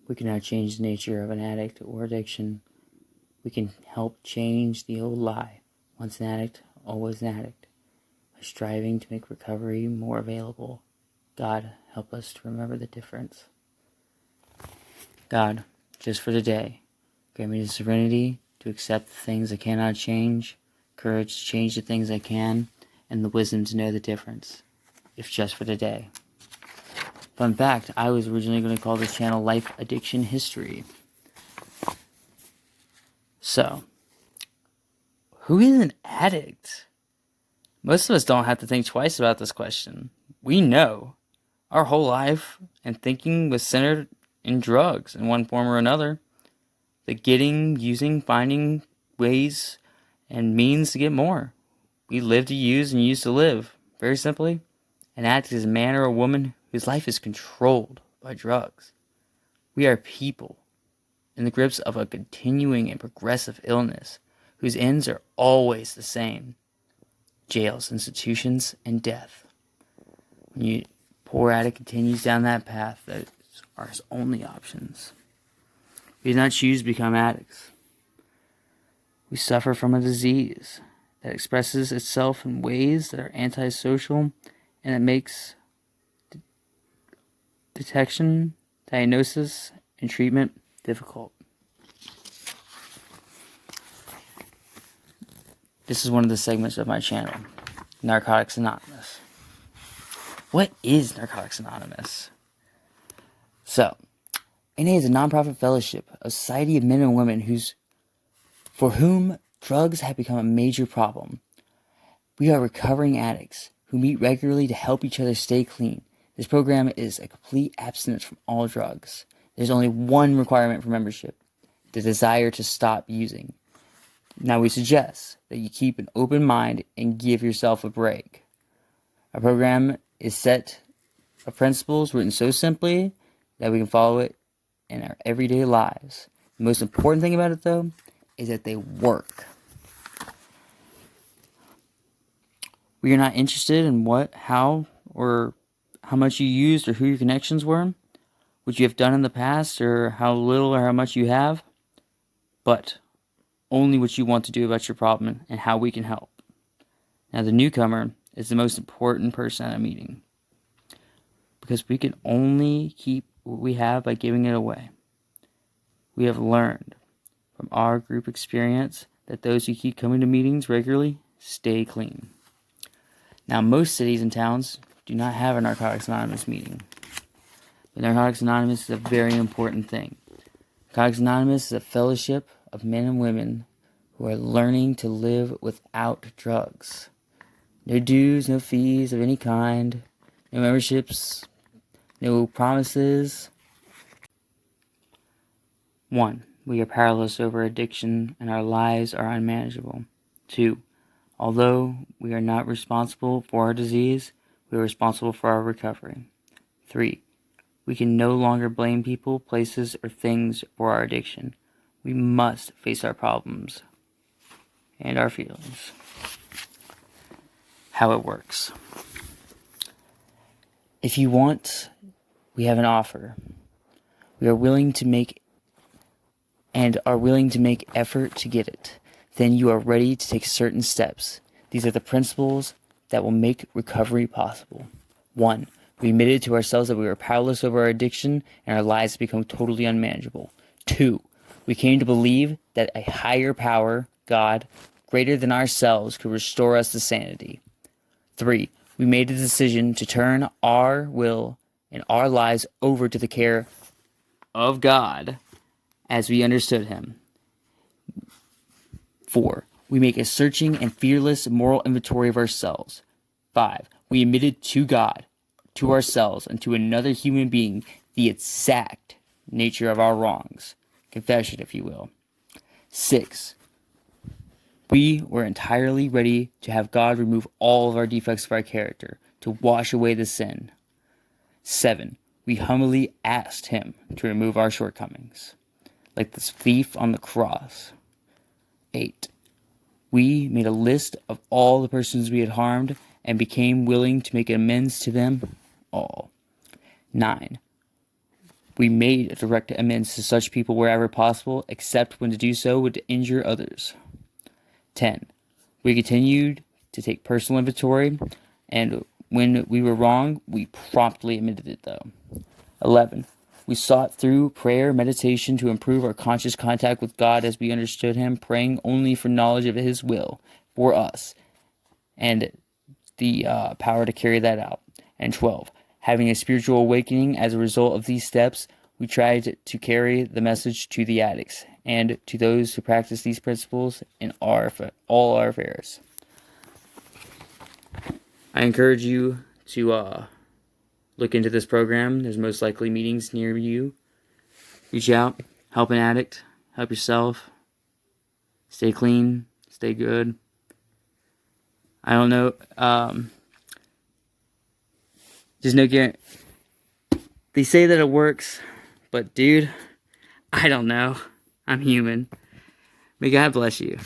We cannot change the nature of an addict or addiction. We can help change the old lie. Once an addict, always an addict. By striving to make recovery more available, God, help us to remember the difference. God, just for today, grant me the serenity to accept the things I cannot change, courage to change the things I can, and the wisdom to know the difference, if just for today. Fun fact, I was originally going to call this channel Life Addiction History. So, who is an addict? Most of us don't have to think twice about this question. We know. Our whole life and thinking was centered in drugs in one form or another. The getting, using, finding ways and means to get more. We live to use and use to live. Very simply, an addict is a man or a woman whose life is controlled by drugs. We are people in the grips of a continuing and progressive illness whose ends are always the same: jails, institutions, and death. When you poor addict continues down that path, those are his only options. We do not choose to become addicts. We suffer from a disease that expresses itself in ways that are antisocial, and it makes detection, diagnosis, and treatment difficult. This is one of the segments of my channel, Narcotics Anonymous. What is Narcotics Anonymous? So, NA is a nonprofit fellowship, a society of men and women for whom drugs have become a major problem. We are recovering addicts who meet regularly to help each other stay clean. This program is a complete abstinence from all drugs. There's only one requirement for membership: the desire to stop using. Now we suggest that you keep an open mind and give yourself a break. Our program is set of principles written so simply that we can follow it in our everyday lives. The most important thing about it, though, is that they work. We are not interested in what, how, or how much you used or who your connections were, what you have done in the past, or how little or how much you have, but only what you want to do about your problem and how we can help. Now, the newcomer is the most important person at a meeting, because we can only keep what we have by giving it away. We have learned from our group experience that those who keep coming to meetings regularly stay clean. Now, most cities and towns do not have a Narcotics Anonymous meeting, but Narcotics Anonymous is a very important thing. Narcotics Anonymous is a fellowship of men and women who are learning to live without drugs. No dues, no fees of any kind, no memberships, no promises. 1. We are powerless over addiction and our lives are unmanageable. 2. Although we are not responsible for our disease, we are responsible for our recovery. 3. We can no longer blame people, places, or things for our addiction. We must face our problems and our feelings. How it works. If you want, we have an offer. We are willing to make effort to get it. Then you are ready to take certain steps. These are the principles that will make recovery possible. 1. We admitted to ourselves that we were powerless over our addiction and our lives have become totally unmanageable. 2. We came to believe that a higher power, God, greater than ourselves, could restore us to sanity. 3. We made a decision to turn our will and our lives over to the care of God as we understood Him. 4. We make a searching and fearless moral inventory of ourselves. 5. We admitted to God, to ourselves, and to another human being the exact nature of our wrongs. Confession, if you will. 6. We were entirely ready to have God remove all of our defects of our character, to wash away the sin. 7. We humbly asked Him to remove our shortcomings, like this thief on the cross. 8. We made a list of all the persons we had harmed and became willing to make amends to them all. 9. We made direct amends to such people wherever possible, except when to do so would injure others. 10. We continued to take personal inventory, and when we were wrong, we promptly admitted it, though. 11. We sought through prayer, meditation to improve our conscious contact with God as we understood Him, praying only for knowledge of His will for us and the power to carry that out. And 12. Having a spiritual awakening as a result of these steps, we tried to carry the message to the addicts and to those who practice these principles in all our affairs. I encourage you to look into this program. There's most likely meetings near you. Reach out, help an addict, help yourself. Stay clean, stay good. I don't know. There's no guarantee. They say that it works, but dude, I don't know. I'm human. May God bless you.